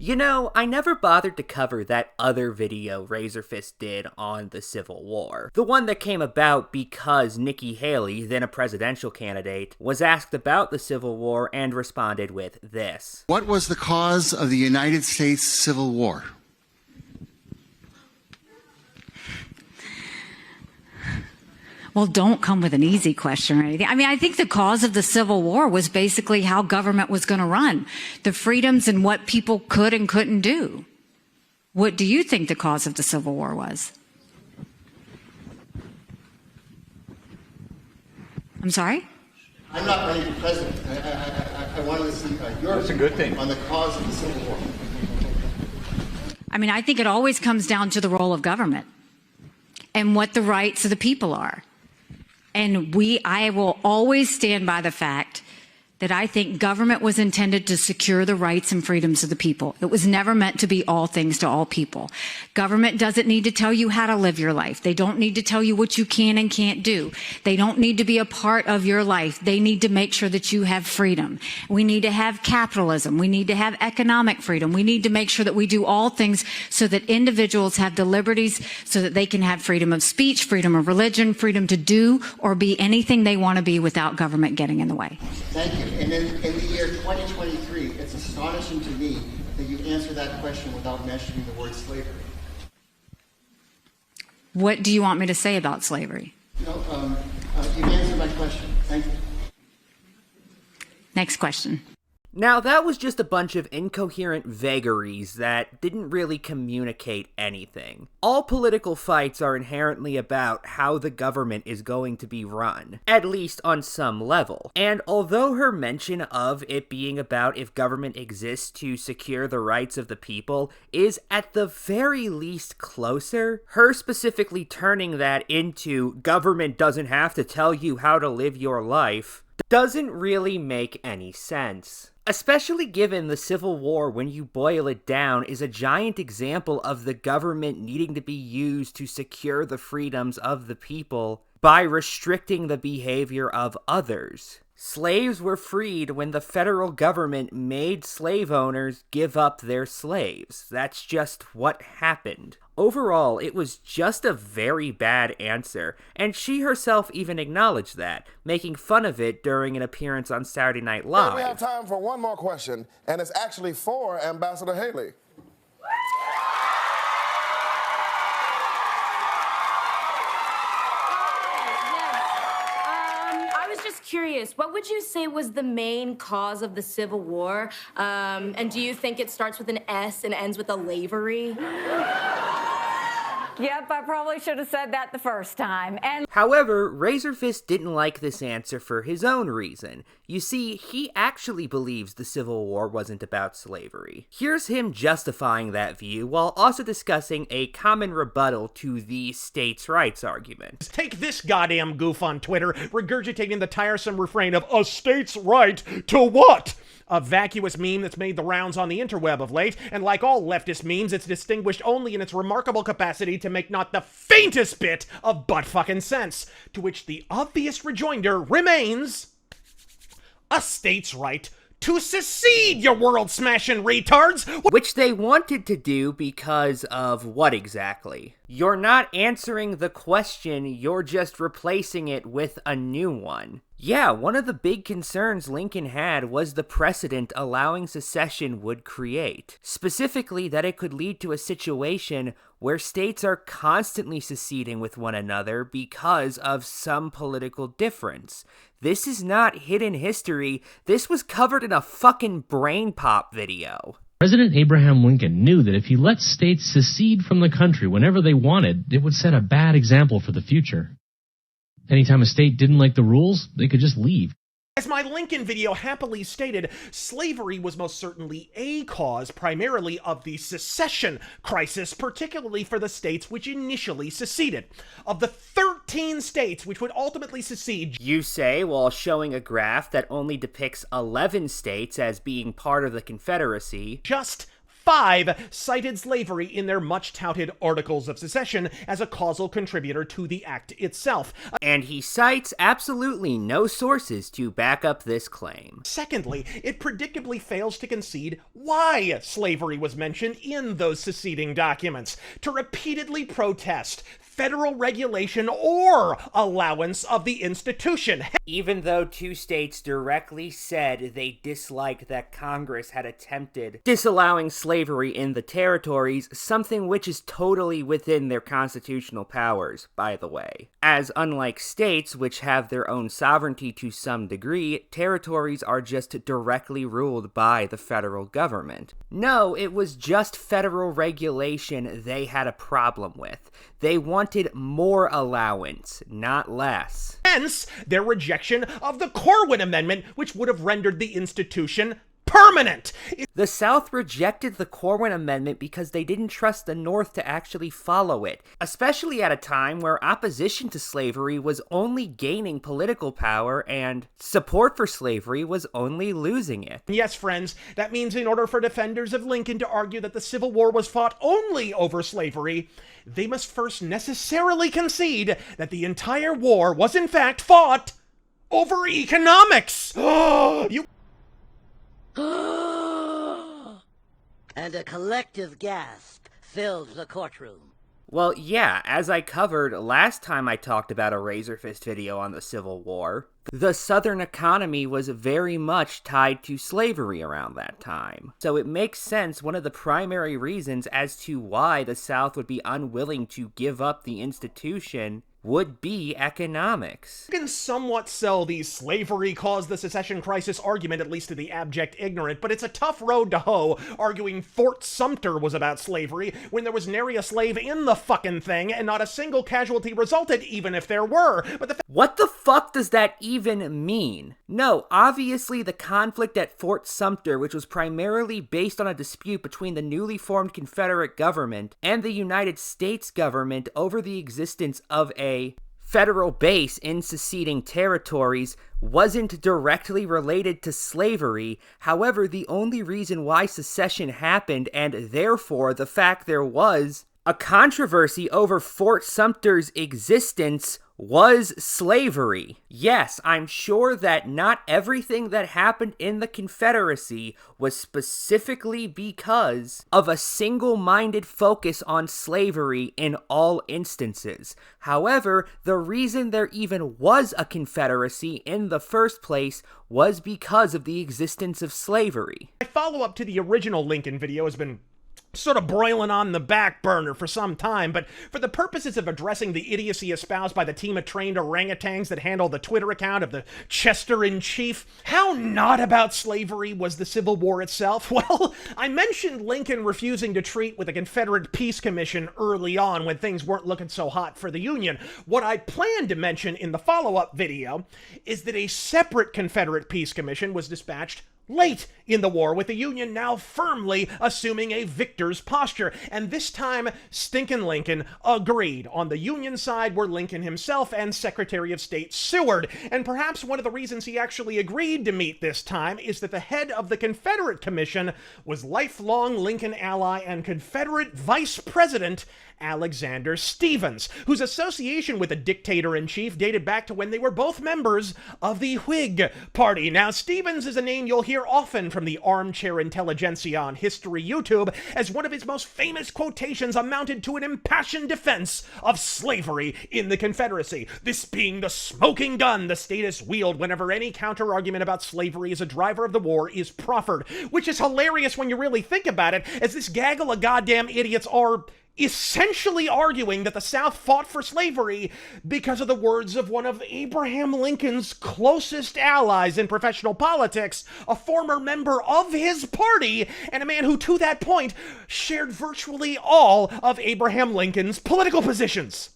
You know, I never bothered to cover that other video Razorfist did on the Civil War. The one that came about because Nikki Haley, then a presidential candidate, was asked about the Civil War and responded with this. What was the cause of the United States Civil War? Well, don't come with an easy question or anything. I mean, I think the cause of the Civil War was basically how government was going to run, the freedoms and what people could and couldn't do. What do you think the cause of the Civil War was? I'm sorry? I'm not running for president. I wanted to see your That's a good thing. On the cause of the Civil War. I mean, I think it always comes down to the role of government and what the rights of the people are. And I will always stand by the fact that I think government was intended to secure the rights and freedoms of the people. It was never meant to be all things to all people. Government doesn't need to tell you how to live your life. They don't need to tell you what you can and can't do. They don't need to be a part of your life. They need to make sure that you have freedom. We need to have capitalism. We need to have economic freedom. We need to make sure that we do all things so that individuals have the liberties so that they can have freedom of speech, freedom of religion, freedom to do or be anything they want to be without government getting in the way. Thank you. And in the year 2023, it's astonishing to me that you answer that question without mentioning the word slavery. What do you want me to say about slavery? No, you answered my question. Thank you. Next question. Now, that was just a bunch of incoherent vagaries that didn't really communicate anything. All political fights are inherently about how the government is going to be run, at least on some level. And although her mention of it being about if government exists to secure the rights of the people is at the very least closer, her specifically turning that into government doesn't have to tell you how to live your life doesn't really make any sense. Especially given the Civil War, when you boil it down, is a giant example of the government needing to be used to secure the freedoms of the people by restricting the behavior of others. Slaves were freed when the federal government made slave owners give up their slaves. That's just what happened. Overall, it was just a very bad answer, and she herself even acknowledged that, making fun of it during an appearance on Saturday Night Live. We have time for one more question, and it's actually for Ambassador Haley. Curious, what would you say was the main cause of the Civil War? And do you think it starts with an S and ends with a lavery? Yep, I probably should have said that the first time. However, Razorfist didn't like this answer for his own reason. You see, he actually believes the Civil War wasn't about slavery. Here's him justifying that view while also discussing a common rebuttal to the states' rights argument. Take this goddamn goof on Twitter regurgitating the tiresome refrain of a states' right to what? A vacuous meme that's made the rounds on the interweb of late, and like all leftist memes, it's distinguished only in its remarkable capacity to make not the faintest bit of butt-fucking sense, to which the obvious rejoinder remains a states' right to secede, you world-smashing retards! Which they wanted to do because of what exactly? You're not answering the question, you're just replacing it with a new one. Yeah, one of the big concerns Lincoln had was the precedent allowing secession would create. Specifically, that it could lead to a situation where states are constantly seceding with one another because of some political difference. This is not hidden history. This was covered in a fucking Brain Pop video. President Abraham Lincoln knew that if he let states secede from the country whenever they wanted, it would set a bad example for the future. Anytime a state didn't like the rules, they could just leave. As my Lincoln video happily stated, slavery was most certainly a cause primarily of the secession crisis, particularly for the states which initially seceded. Of the 13 states which would ultimately secede, you say, while showing a graph that only depicts 11 states as being part of the Confederacy, just 5 cited slavery in their much-touted Articles of Secession as a causal contributor to the act itself. And he cites absolutely no sources to back up this claim. Secondly, it predictably fails to concede why slavery was mentioned in those seceding documents, to repeatedly protest federal regulation or allowance of the institution. Even though 2 states directly said they disliked that Congress had attempted disallowing slavery in the territories, something which is totally within their constitutional powers, by the way. As unlike states, which have their own sovereignty to some degree, territories are just directly ruled by the federal government. No, it was just federal regulation they had a problem with. They wanted more allowance, not less. Hence, their rejection of the Corwin Amendment, which would have rendered the institution permanent. The South rejected the Corwin Amendment because they didn't trust the North to actually follow it, especially at a time where opposition to slavery was only gaining political power and support for slavery was only losing it. Yes, friends, that means in order for defenders of Lincoln to argue that the Civil War was fought only over slavery, they must first necessarily concede that the entire war was in fact fought over economics. You And a collective gasp filled the courtroom. Well, yeah, as I covered last time I talked about a Razorfist video on the Civil War, the Southern economy was very much tied to slavery around that time. So it makes sense one of the primary reasons as to why the South would be unwilling to give up the institution would be economics. You can somewhat sell the slavery caused the secession crisis argument, at least to the abject ignorant, but it's a tough road to hoe, arguing Fort Sumter was about slavery when there was nary a slave in the fucking thing and not a single casualty resulted, even if there were. But what the fuck does that even mean? No, obviously the conflict at Fort Sumter, which was primarily based on a dispute between the newly formed Confederate government and the United States government over the existence of a federal base in seceding territories, wasn't directly related to slavery. However, the only reason why secession happened, and therefore the fact there was a controversy over Fort Sumter's existence, was slavery. Yes, I'm sure that not everything that happened in the Confederacy was specifically because of a single-minded focus on slavery in all instances. However, the reason there even was a Confederacy in the first place was because of the existence of slavery. my follow-up to the original Lincoln video has been sort of broiling on the back burner for some time, but for the purposes of addressing the idiocy espoused by the team of trained orangutans that handle the Twitter account of the Chester-in-Chief, how not about slavery was the Civil War itself? Well, I mentioned Lincoln refusing to treat with a Confederate Peace Commission early on when things weren't looking so hot for the Union. What I planned to mention in the follow-up video is that a separate Confederate Peace Commission was dispatched late in the war, with the Union now firmly assuming a victor's posture. And this time, stinkin' Lincoln agreed. On the Union side were Lincoln himself and Secretary of State Seward. And perhaps one of the reasons he actually agreed to meet this time is that the head of the Confederate Commission was lifelong Lincoln ally and Confederate Vice President Alexander Stephens, whose association with the dictator-in-chief dated back to when they were both members of the Whig Party. Now, Stephens is a name you'll hear often from the armchair intelligentsia on History YouTube, as one of his most famous quotations amounted to an impassioned defense of slavery in the Confederacy, this being the smoking gun the statists wield whenever any counter-argument about slavery as a driver of the war is proffered, which is hilarious when you really think about it, as this gaggle of goddamn idiots are essentially arguing that the South fought for slavery because of the words of one of Abraham Lincoln's closest allies in professional politics, a former member of his party, and a man who, to that point, shared virtually all of Abraham Lincoln's political positions.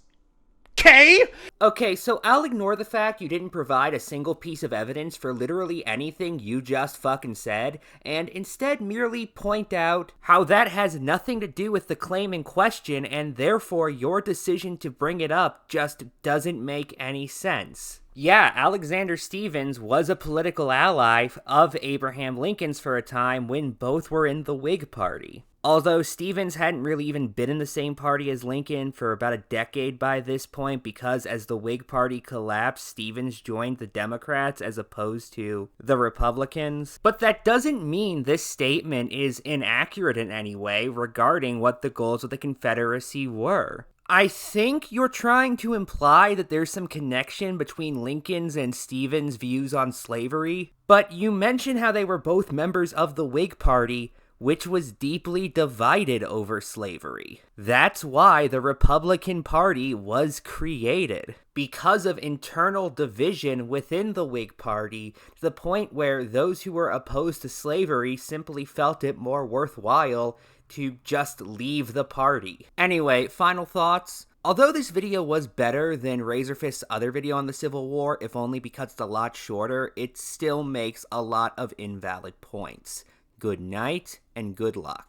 Okay, so I'll ignore the fact you didn't provide a single piece of evidence for literally anything you just fucking said, and instead merely point out how that has nothing to do with the claim in question, and therefore your decision to bring it up just doesn't make any sense. Yeah, Alexander Stephens was a political ally of Abraham Lincoln's for a time when both were in the Whig Party. Although Stevens hadn't really even been in the same party as Lincoln for about a decade by this point, because as the Whig Party collapsed, Stevens joined the Democrats as opposed to the Republicans. But that doesn't mean this statement is inaccurate in any way regarding what the goals of the Confederacy were. I think you're trying to imply that there's some connection between Lincoln's and Stevens' views on slavery, but you mentioned how they were both members of the Whig Party, which was deeply divided over slavery. That's why the Republican Party was created, because of internal division within the Whig Party, to the point where those who were opposed to slavery simply felt it more worthwhile to just leave the party. Anyway, final thoughts. Although this video was better than Razorfist's other video on the Civil War, if only because it's a lot shorter, it still makes a lot of invalid points. Good night, and good luck.